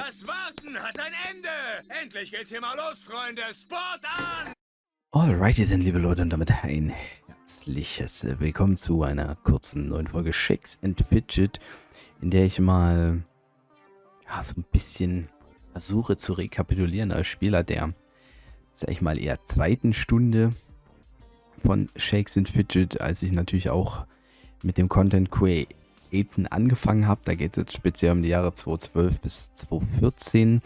Das Warten hat ein Ende. Endlich geht's hier mal los, Freunde. Sport an! Alright, ihr sind liebe Leute und damit ein herzliches Willkommen zu einer kurzen neuen Folge Shakes and Fidget, in der ich mal so ein bisschen versuche zu rekapitulieren als Spieler der, sag ich mal, eher zweiten Stunde von Shakes and Fidget, als ich natürlich auch mit dem Content Createn angefangen habe. Da geht es jetzt speziell um die Jahre 2012 bis 2014.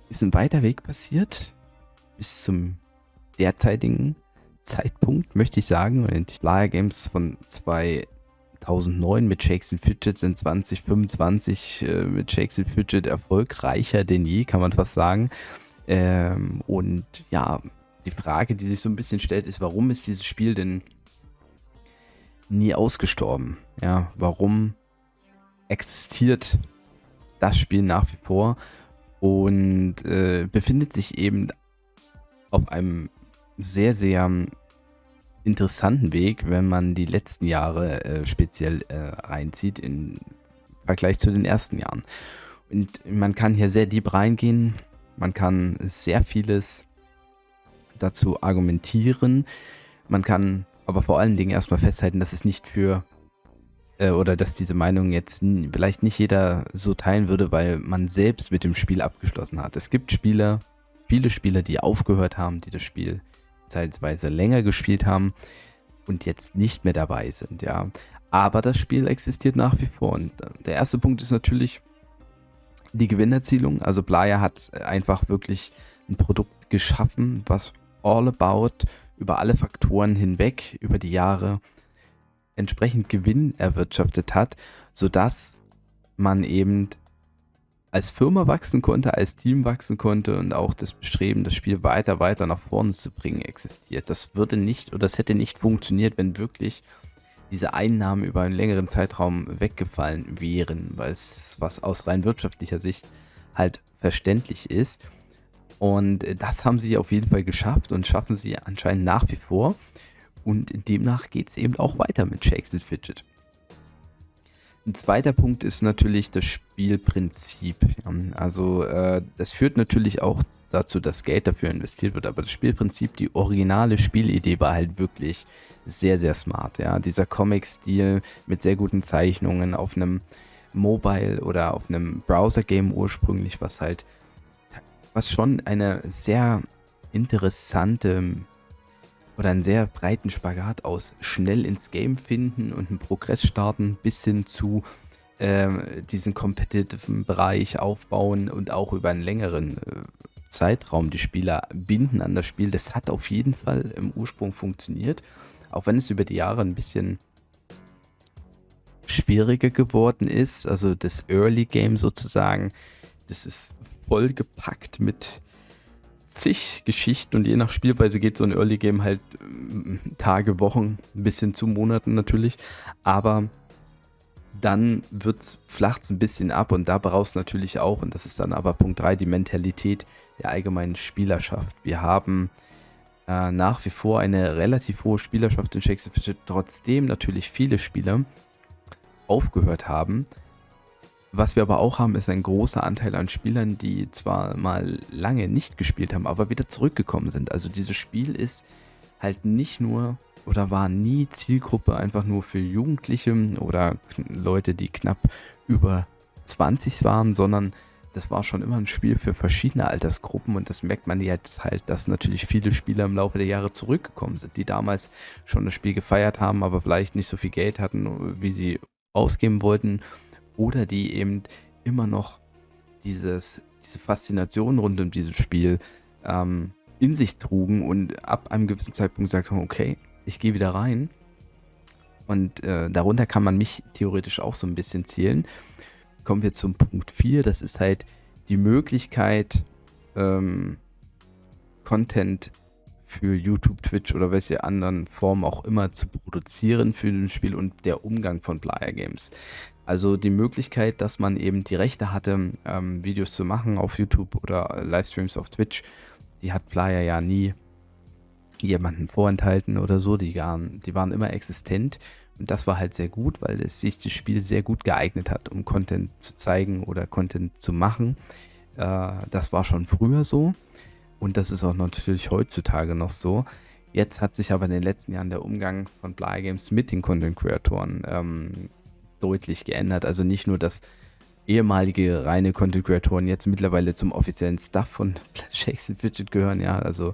Ist ein weiter Weg passiert bis zum derzeitigen Zeitpunkt, möchte ich sagen. Und Player Games von 2009 mit Shakes and Fidget sind 2025 mit Shakes and Fidget erfolgreicher denn je, kann man fast sagen. Und ja, die Frage, die sich so ein bisschen stellt, ist, warum ist dieses Spiel denn nie ausgestorben? Ja, warum existiert das Spiel nach wie vor und befindet sich eben auf einem sehr, sehr interessanten Weg, wenn man die letzten Jahre speziell reinzieht im Vergleich zu den ersten Jahren. Und man kann hier sehr deep reingehen, man kann sehr vieles dazu argumentieren, man kann aber vor allen Dingen erstmal festhalten, dass es nicht für oder dass diese Meinung jetzt vielleicht nicht jeder so teilen würde, weil man selbst mit dem Spiel abgeschlossen hat. Es gibt viele Spieler, die aufgehört haben, die das Spiel zeitweise länger gespielt haben und jetzt nicht mehr dabei sind, ja. Aber das Spiel existiert nach wie vor und der erste Punkt ist natürlich die Gewinnerzielung. Also Playa hat einfach wirklich ein Produkt geschaffen, was all about über alle Faktoren hinweg, über die Jahre entsprechend Gewinn erwirtschaftet hat, sodass man eben als Firma wachsen konnte, als Team wachsen konnte und auch das Bestreben, das Spiel weiter nach vorne zu bringen, existiert. Das würde nicht oder das hätte nicht funktioniert, wenn wirklich diese Einnahmen über einen längeren Zeitraum weggefallen wären, weil es was aus rein wirtschaftlicher Sicht halt verständlich ist. Und das haben sie auf jeden Fall geschafft und schaffen sie anscheinend nach wie vor. Und demnach geht es eben auch weiter mit Shakes and Fidget. Ein zweiter Punkt ist natürlich das Spielprinzip. Also das führt natürlich auch dazu, dass Geld dafür investiert wird, aber das Spielprinzip, die originale Spielidee war halt wirklich sehr, sehr smart. Ja? Dieser Comic-Stil mit sehr guten Zeichnungen auf einem Mobile oder auf einem Browser-Game ursprünglich, was schon eine sehr interessante oder einen sehr breiten Spagat aus schnell ins Game finden und einen Progress starten bis hin zu diesen competitiven Bereich aufbauen und auch über einen längeren Zeitraum die Spieler binden an das Spiel. Das hat auf jeden Fall im Ursprung funktioniert, auch wenn es über die Jahre ein bisschen schwieriger geworden ist. Also das Early Game sozusagen, das ist vollgepackt mit zig Geschichten und je nach Spielweise geht so ein Early Game halt Tage, Wochen, ein bisschen zu Monaten natürlich, aber dann flacht es ein bisschen ab und da brauchst du natürlich auch, und das ist dann aber Punkt 3, die Mentalität der allgemeinen Spielerschaft. Wir haben nach wie vor eine relativ hohe Spielerschaft in Shakes and Fidget, trotzdem natürlich viele Spieler aufgehört haben. Was wir aber auch haben, ist ein großer Anteil an Spielern, die zwar mal lange nicht gespielt haben, aber wieder zurückgekommen sind. Also dieses Spiel ist halt nicht nur oder war nie Zielgruppe einfach nur für Jugendliche oder Leute, die knapp über 20 waren, sondern das war schon immer ein Spiel für verschiedene Altersgruppen und das merkt man jetzt halt, dass natürlich viele Spieler im Laufe der Jahre zurückgekommen sind, die damals schon das Spiel gefeiert haben, aber vielleicht nicht so viel Geld hatten, wie sie ausgeben wollten. Oder die eben immer noch diese Faszination rund um dieses Spiel in sich trugen und ab einem gewissen Zeitpunkt gesagt haben, okay, ich gehe wieder rein. Und darunter kann man mich theoretisch auch so ein bisschen zählen. Kommen wir zum Punkt 4, das ist halt die Möglichkeit, Content für YouTube, Twitch oder welche anderen Formen auch immer zu produzieren für das Spiel und der Umgang von Player Games. Also die Möglichkeit, dass man eben die Rechte hatte, Videos zu machen auf YouTube oder Livestreams auf Twitch, die hat Player ja nie jemanden vorenthalten oder so, die waren immer existent Und das war halt sehr gut, weil es sich das Spiel sehr gut geeignet hat, um Content zu zeigen oder Content zu machen. Das war schon früher so und das ist auch natürlich heutzutage noch so. Jetzt hat sich aber in den letzten Jahren der Umgang von Playa Games mit den Content-Creatoren deutlich geändert. Also nicht nur, dass ehemalige reine Content-Creatoren jetzt mittlerweile zum offiziellen Staff von Shakes & Fidget gehören, ja, also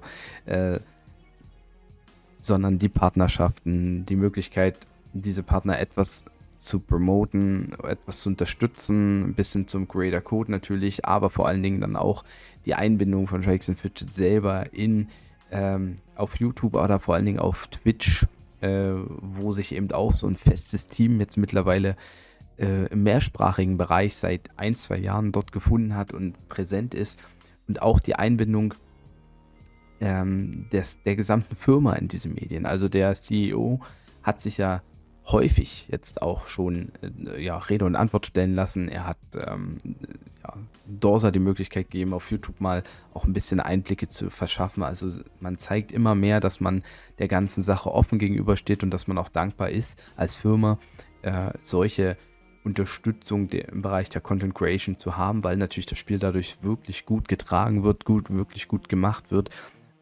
sondern die Partnerschaften, die Möglichkeit, diese Partner etwas zu promoten, etwas zu unterstützen, ein bisschen zum Creator Code natürlich, aber vor allen Dingen dann auch die Einbindung von Shakes & Fidget selber auf YouTube oder vor allen Dingen auf Twitch, wo sich eben auch so ein festes Team jetzt mittlerweile im mehrsprachigen Bereich seit 1-2 Jahren dort gefunden hat und präsent ist und auch die Einbindung der gesamten Firma in diese Medien. Also der CEO hat sich ja häufig jetzt auch schon Rede und Antwort stellen lassen. Er hat Dorsa die Möglichkeit gegeben, auf YouTube mal auch ein bisschen Einblicke zu verschaffen. Also man zeigt immer mehr, dass man der ganzen Sache offen gegenübersteht und dass man auch dankbar ist, als Firma solche Unterstützung im Bereich der Content Creation zu haben, weil natürlich das Spiel dadurch wirklich gut getragen wird, wirklich gut gemacht wird.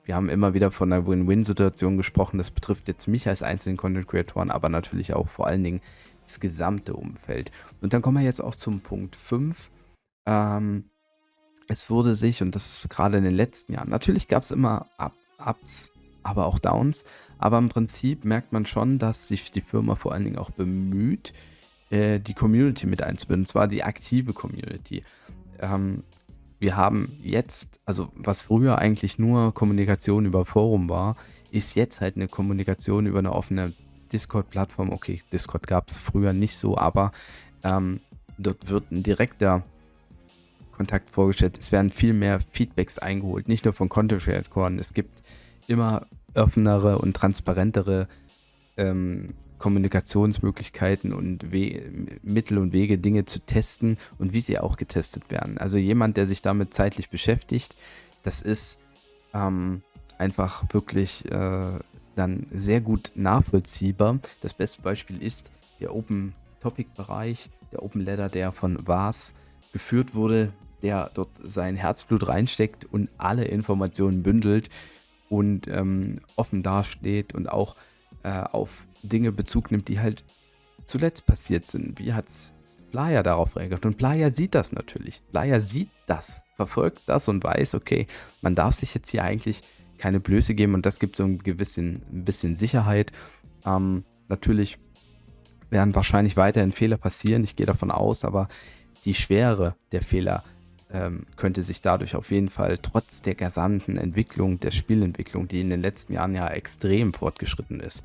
Wir haben immer wieder von einer Win-Win-Situation gesprochen. Das betrifft jetzt mich als einzelnen Content-Creatoren, aber natürlich auch vor allen Dingen das gesamte Umfeld. Und dann kommen wir jetzt auch zum Punkt 5. Es wurde sich, und das ist gerade in den letzten Jahren, natürlich gab es immer Ups, aber auch Downs, aber im Prinzip merkt man schon, dass sich die Firma vor allen Dingen auch bemüht, die Community mit einzubinden, und zwar die aktive Community. Wir haben jetzt, also was früher eigentlich nur Kommunikation über Forum war, ist jetzt halt eine Kommunikation über eine offene Discord-Plattform. Okay, Discord gab es früher nicht so, aber dort wird ein direkter Kontakt vorgestellt. Es werden viel mehr Feedbacks eingeholt, nicht nur von Content-Creatoren. Es gibt immer offenere und transparentere Kommunikationsmöglichkeiten und Mittel und Wege, Dinge zu testen und wie sie auch getestet werden. Also jemand, der sich damit zeitlich beschäftigt, das ist einfach wirklich dann sehr gut nachvollziehbar. Das beste Beispiel ist der Open-Topic-Bereich, der Open Ladder, der von VAS geführt wurde, der dort sein Herzblut reinsteckt und alle Informationen bündelt und offen dasteht und auch auf Dinge Bezug nimmt, die halt zuletzt passiert sind. Wie hat Playa darauf reagiert? Und Playa sieht das natürlich. Playa sieht das, verfolgt das und weiß, okay, man darf sich jetzt hier eigentlich keine Blöße geben und das gibt so ein bisschen Sicherheit. Natürlich werden wahrscheinlich weiterhin Fehler passieren, ich gehe davon aus, aber die Schwere der Fehler könnte sich dadurch auf jeden Fall trotz der gesamten Entwicklung, der Spielentwicklung, die in den letzten Jahren ja extrem fortgeschritten ist,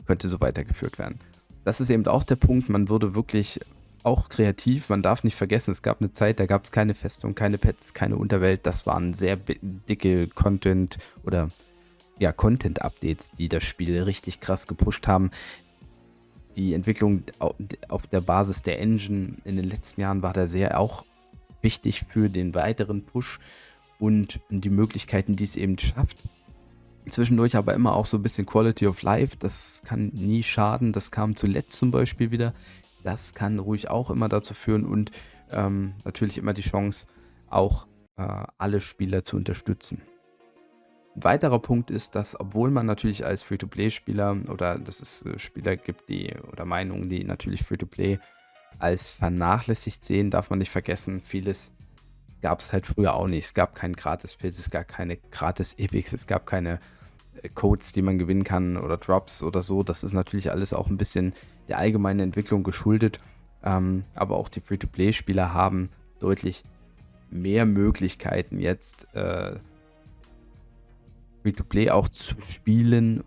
könnte so weitergeführt werden. Das ist eben auch der Punkt, man wurde wirklich auch kreativ, man darf nicht vergessen, es gab eine Zeit, da gab es keine Festung, keine Pets, keine Unterwelt, das waren sehr dicke Content- oder Content-Updates, die das Spiel richtig krass gepusht haben. Die Entwicklung auf der Basis der Engine in den letzten Jahren war da sehr auch wichtig für den weiteren Push und die Möglichkeiten, die es eben schafft. Zwischendurch aber immer auch so ein bisschen Quality of Life, das kann nie schaden, das kam zuletzt zum Beispiel wieder, das kann ruhig auch immer dazu führen und natürlich immer die Chance, auch alle Spieler zu unterstützen. Ein weiterer Punkt ist, dass obwohl man natürlich als Free-to-Play-Spieler oder dass es Spieler gibt, oder Meinungen, die natürlich Free-to-Play als vernachlässigt sehen, darf man nicht vergessen, vieles gab es halt früher auch nicht. Es gab keinen Gratis-Pilz, es gab keine Gratis-Epics, es gab keine Codes, die man gewinnen kann oder Drops oder so. Das ist natürlich alles auch ein bisschen der allgemeinen Entwicklung geschuldet. Aber auch die Free-to-Play-Spieler haben deutlich mehr Möglichkeiten jetzt Free-to-Play auch zu spielen.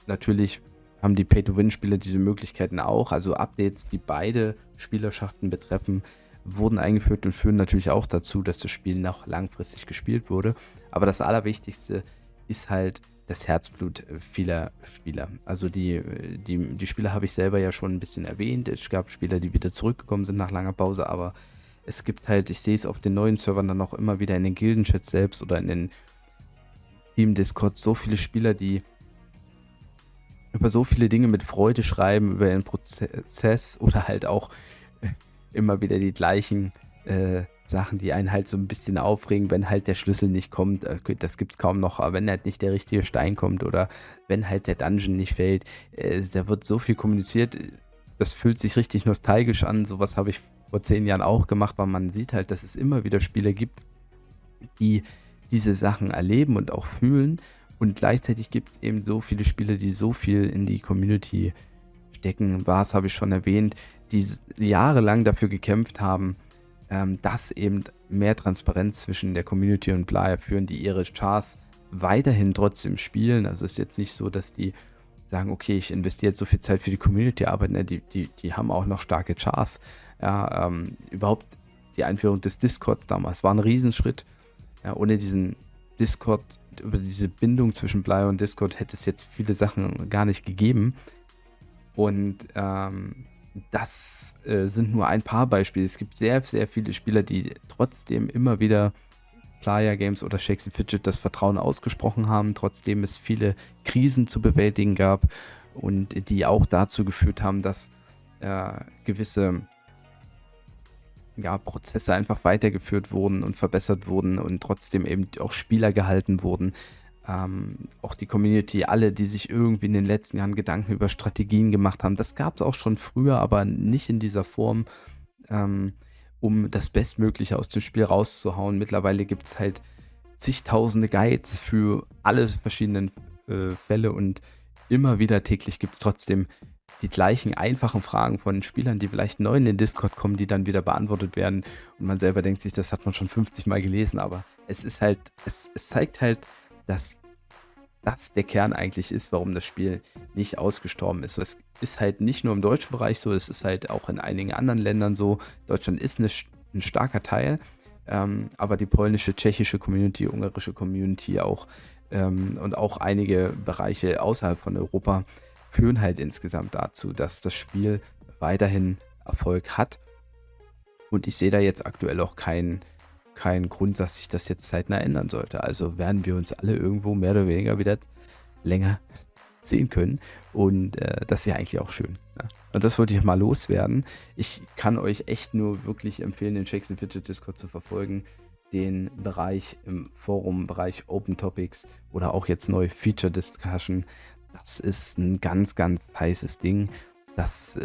Natürlich haben die Pay-to-Win-Spieler diese Möglichkeiten auch. Also Updates, die beide Spielerschaften betreffen, wurden eingeführt und führen natürlich auch dazu, dass das Spiel noch langfristig gespielt wurde. Aber das Allerwichtigste ist halt das Herzblut vieler Spieler. Also die Spieler habe ich selber ja schon ein bisschen erwähnt. Es gab Spieler, die wieder zurückgekommen sind nach langer Pause, aber es gibt halt, ich sehe es auf den neuen Servern dann auch immer wieder in den Gildenchats selbst oder in den Team-Discords so viele Spieler, die über so viele Dinge mit Freude schreiben, über ihren Prozess oder halt auch immer wieder die gleichen Sachen, die einen halt so ein bisschen aufregen, wenn halt der Schlüssel nicht kommt. Das gibt's kaum noch, aber wenn halt nicht der richtige Stein kommt oder wenn halt der Dungeon nicht fällt. Da wird so viel kommuniziert. Das fühlt sich richtig nostalgisch an. Sowas habe ich vor 10 Jahren auch gemacht, weil man sieht halt, dass es immer wieder Spieler gibt, die diese Sachen erleben und auch fühlen. Und gleichzeitig gibt es eben so viele Spieler, die so viel in die Community stecken. Was habe ich schon erwähnt, die jahrelang dafür gekämpft haben, dass eben mehr Transparenz zwischen der Community und Bligh führen, die ihre Chars weiterhin trotzdem spielen. Also es ist jetzt nicht so, dass die sagen, okay, ich investiere jetzt so viel Zeit für die Community-Arbeit. Ne? Die haben auch noch starke Chars. Ja, überhaupt die Einführung des Discords damals war ein Riesenschritt. Ja, ohne diesen Discord, über diese Bindung zwischen Bligh und Discord hätte es jetzt viele Sachen gar nicht gegeben. Und das sind nur ein paar Beispiele. Es gibt sehr, sehr viele Spieler, die trotzdem immer wieder Playa Games oder Shakes & Fidget das Vertrauen ausgesprochen haben, trotzdem es viele Krisen zu bewältigen gab und die auch dazu geführt haben, dass gewisse Prozesse einfach weitergeführt wurden und verbessert wurden und trotzdem eben auch Spieler gehalten wurden. Auch die Community, alle, die sich irgendwie in den letzten Jahren Gedanken über Strategien gemacht haben, das gab es auch schon früher, aber nicht in dieser Form, um das Bestmögliche aus dem Spiel rauszuhauen. Mittlerweile gibt es halt zigtausende Guides für alle verschiedenen Fälle und immer wieder täglich gibt es trotzdem die gleichen einfachen Fragen von Spielern, die vielleicht neu in den Discord kommen, die dann wieder beantwortet werden und man selber denkt sich, das hat man schon 50 Mal gelesen, aber es ist halt, es zeigt halt, dass das der Kern eigentlich ist, warum das Spiel nicht ausgestorben ist. Es ist halt nicht nur im deutschen Bereich so, es ist halt auch in einigen anderen Ländern so. Deutschland ist ein starker Teil, aber die polnische, tschechische Community, ungarische Community auch und auch einige Bereiche außerhalb von Europa führen halt insgesamt dazu, dass das Spiel weiterhin Erfolg hat. Und ich sehe da jetzt aktuell auch keinen Grund, dass sich das jetzt zeitnah ändern sollte. Also werden wir uns alle irgendwo mehr oder weniger wieder länger sehen können. Und das ist ja eigentlich auch schön. Ja. Und das wollte ich mal loswerden. Ich kann euch echt nur wirklich empfehlen, den Shakes & Fidget Discord zu verfolgen. Den Bereich im Forum-Bereich Open Topics oder auch jetzt neu Feature Discussion. Das ist ein ganz, ganz heißes Ding. Das,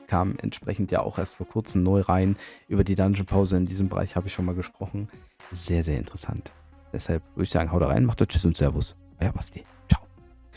kam entsprechend ja auch erst vor kurzem neu rein. Über die Dungeon-Pause in diesem Bereich habe ich schon mal gesprochen. Sehr, sehr interessant. Deshalb würde ich sagen, haut rein, macht Tschüss und Servus. Euer Basti. Ciao.